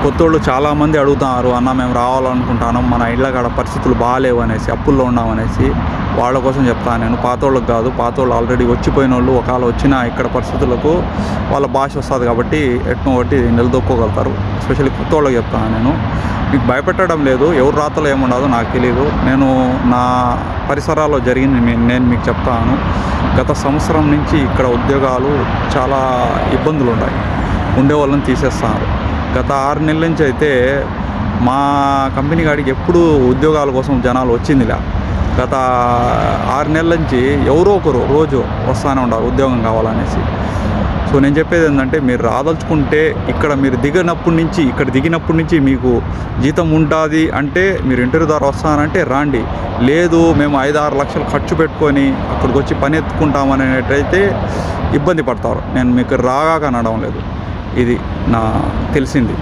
కొత్తోళ్ళు చాలామంది అడుగుతున్నారు, అన్న మేము రావాలనుకుంటున్నాం, మన ఇళ్ళ కాడ పరిస్థితులు బాగాలేవు అనేసి, అప్పుల్లో ఉన్నామనేసి. వాళ్ళ కోసం చెప్తాను నేను, పాతోళ్ళకి కాదు. పాతోళ్ళు ఆల్రెడీ వచ్చిపోయిన వాళ్ళు ఒకవేళ వచ్చినా ఇక్కడ పరిస్థితులకు వాళ్ళ భాష వస్తుంది కాబట్టి ఎట్నో ఒకటి నిలదొక్కోగలుగుతారు. ఎస్పెషల్లీ కొత్తోళ్ళకి చెప్తాను నేను. మీకు భయపెట్టడం లేదు, ఎవరు రాతలో ఏముండదో నాకు తెలియదు. నేను నా పరిసరాల్లో జరిగింది నేను మీకు చెప్తాను. గత సంవత్సరం నుంచి ఇక్కడ ఉద్యోగాలు చాలా ఇబ్బందులు ఉన్నాయి, ఉండే వాళ్ళని తీసేస్తున్నారు. గత 6 నెలల నుంచి అయితే మా కంపెనీ కాడికి ఎప్పుడు ఉద్యోగాల కోసం జనాలు వచ్చిందిలే. గత 6 నెలల నుంచి ఎవరో ఒకరు రోజు వస్తూనే ఉన్నారు ఉద్యోగం కావాలనేసి. సో నేను చెప్పేది ఏంటంటే, మీరు రాదలుచుకుంటే ఇక్కడ మీరు దిగినప్పటి నుంచి మీకు జీతం ఉంటుంది అంటే, మీరు ఇంటర్వ్యూ ద్వారా వస్తానంటే రాండి. లేదు మేము 5-6 లక్షలు ఖర్చు పెట్టుకొని అక్కడికి వచ్చి పని ఎత్తుకుంటామనేటైతే ఇబ్బంది పడతారు. నేను మీకు రాగా అనడం లేదు, ఇది నా తెలిసింది.